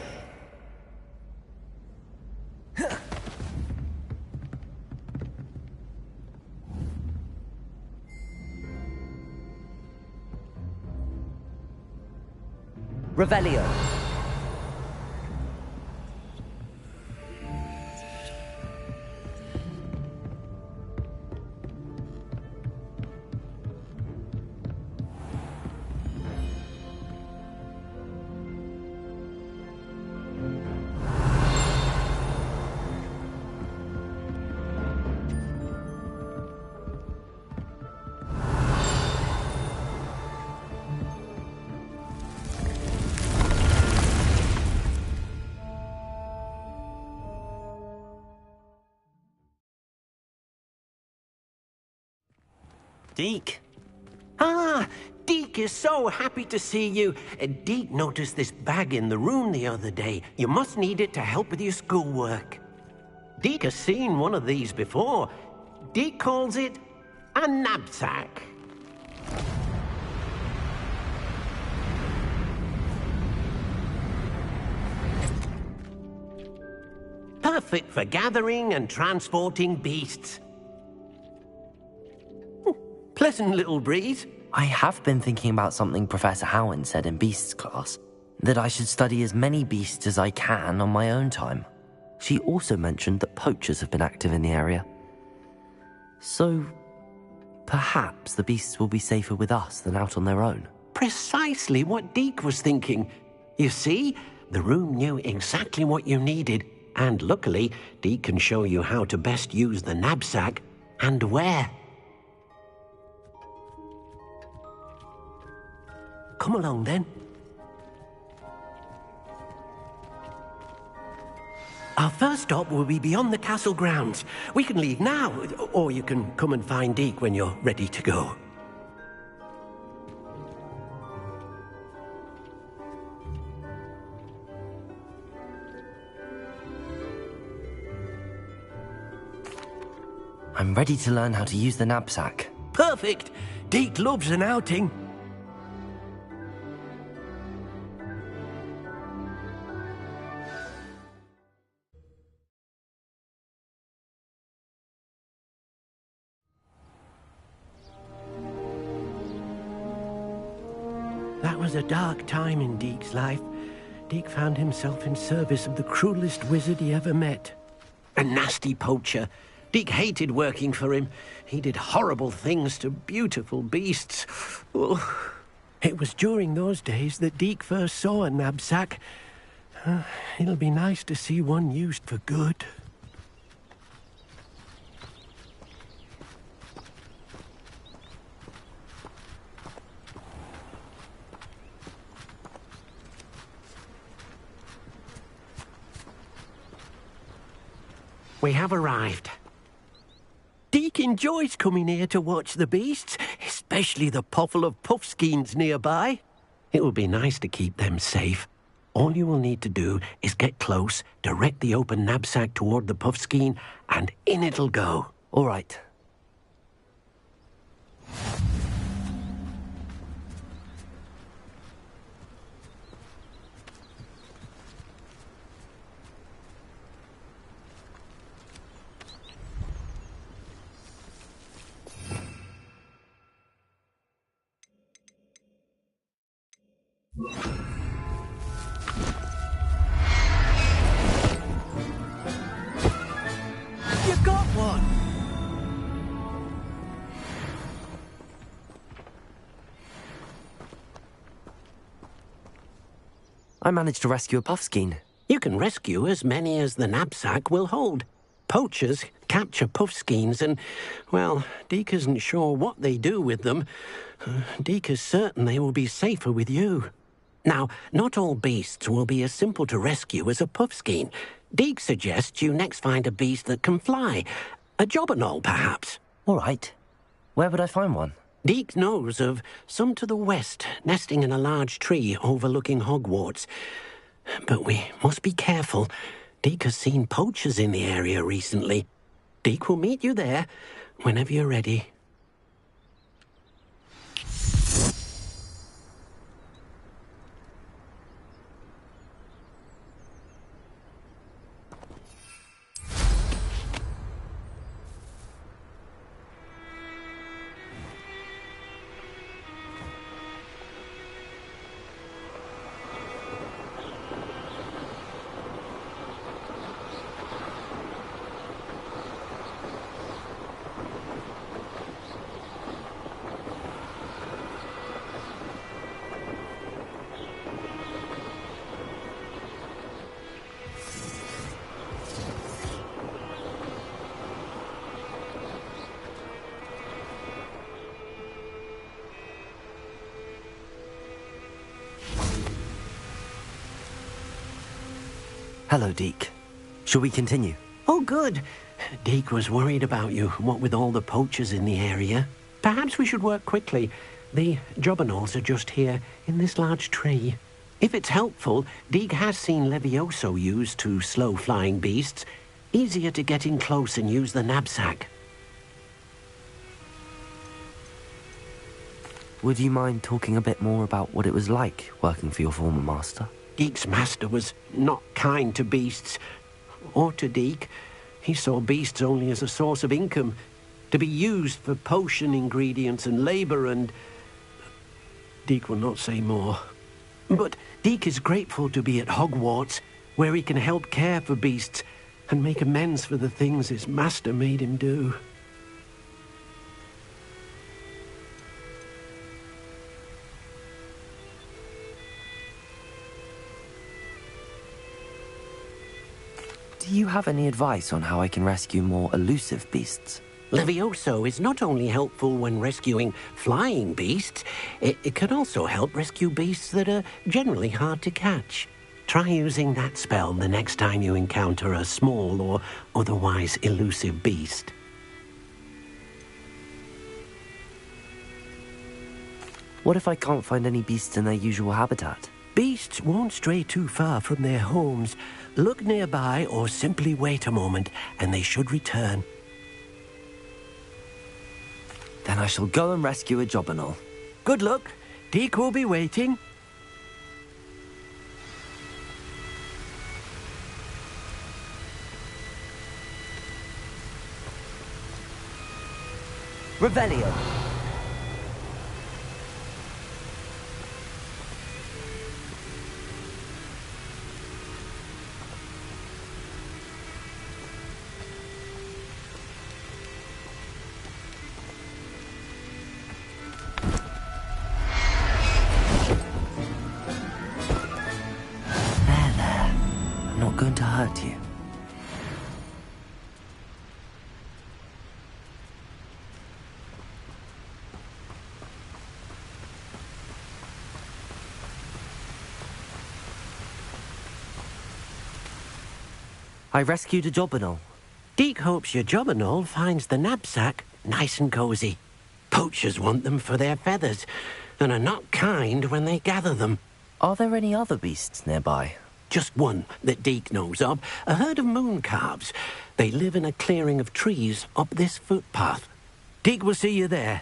Revelio. Deke. Ah, Deke is so happy to see you. Deke noticed this bag in the room the other day. You must need it to help with your schoolwork. Deke has seen one of these before. Deke calls it a knapsack. Perfect for gathering and transporting beasts. Pleasant little breeze. I have been thinking about something Professor Howard said in Beasts class, that I should study as many beasts as I can on my own time. She also mentioned that poachers have been active in the area. So, perhaps the beasts will be safer with us than out on their own. Precisely what Deke was thinking. You see, the room knew exactly what you needed, and luckily, Deke can show you how to best use the knapsack and where. Come along, then. Our first stop will be beyond the castle grounds. We can leave now, or you can come and find Deke when you're ready to go. I'm ready to learn how to use the knapsack. Perfect! Deke loves an outing. That was a dark time in Deke's life. Deke found himself in service of the cruelest wizard he ever met. A nasty poacher. Deke hated working for him. He did horrible things to beautiful beasts. Oh. It was during those days that Deke first saw a knapsack. It'll be nice to see one used for good. We have arrived. Deke enjoys coming here to watch the beasts, especially the potful of puffskeins nearby. It will be nice to keep them safe. All you will need to do is get close, direct the open knapsack toward the puffskein, and in it'll go. All right. You got one! I managed to rescue a puffskein. You can rescue as many as the knapsack will hold. Poachers capture puffskeins and, well, Deke isn't sure what they do with them. Deke is certain they will be safer with you. Now, not all beasts will be as simple to rescue as a puffskein. Deke suggests you next find a beast that can fly. A jobberknoll, perhaps. All right. Where would I find one? Deke knows of some to the west, nesting in a large tree overlooking Hogwarts. But we must be careful. Deke has seen poachers in the area recently. Deke will meet you there whenever you're ready. Hello, Deke. Shall we continue? Oh, good. Deke was worried about you, what with all the poachers in the area. Perhaps we should work quickly. The jobberknolls are just here, in this large tree. If it's helpful, Deke has seen Levioso used to slow flying beasts. Easier to get in close and use the knapsack. Would you mind talking a bit more about what it was like working for your former master? Deke's master was not kind to beasts, or to Deke. He saw beasts only as a source of income, to be used for potion ingredients and labour and... Deke will not say more. But Deke is grateful to be at Hogwarts, where he can help care for beasts and make amends for the things his master made him do. Do you have any advice on how I can rescue more elusive beasts? Levioso is not only helpful when rescuing flying beasts, it can also help rescue beasts that are generally hard to catch. Try using that spell the next time you encounter a small or otherwise elusive beast. What if I can't find any beasts in their usual habitat? Beasts won't stray too far from their homes. Look nearby or simply wait a moment and they should return. Then I shall go and rescue a Jobberknoll. Good luck. Deke will be waiting. Revelio. Going to hurt you. I rescued a Jobberknoll. Deke hopes your Jobberknoll finds the knapsack nice and cozy. Poachers want them for their feathers and are not kind when they gather them. Are there any other beasts nearby? Just one that Deke knows of, a herd of moon calves. They live in a clearing of trees up this footpath. Deke will see you there.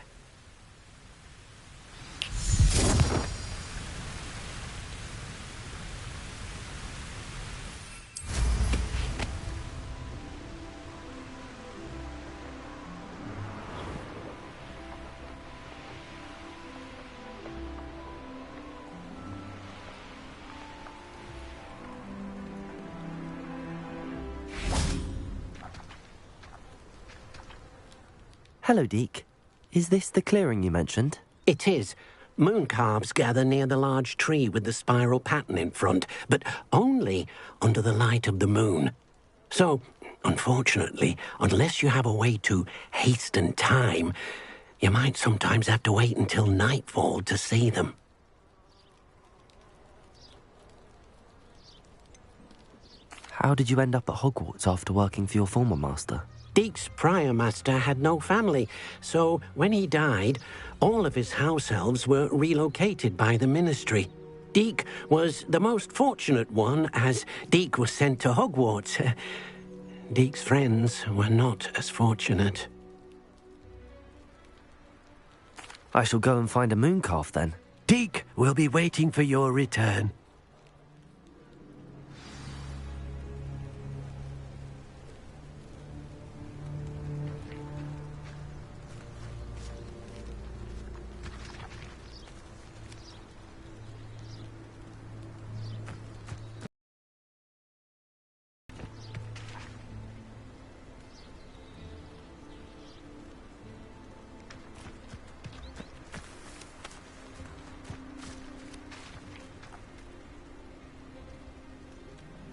Hello, Deke. Is this the clearing you mentioned? It is. Moon calves gather near the large tree with the spiral pattern in front, but only under the light of the moon. So, unfortunately, unless you have a way to hasten time, you might sometimes have to wait until nightfall to see them. How did you end up at Hogwarts after working for your former master? Deke's prior master had no family, so when he died, all of his house elves were relocated by the ministry. Deke was the most fortunate one, as Deke was sent to Hogwarts. Deke's friends were not as fortunate. I shall go and find a moon calf then. Deke will be waiting for your return.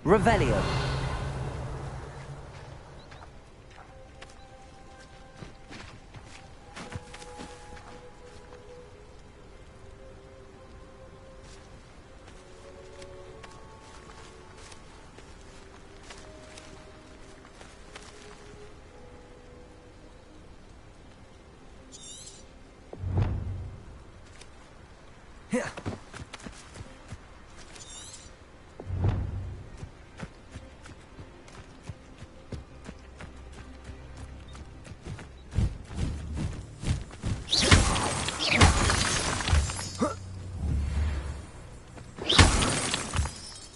Revelio. Yeah.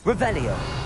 Revelio.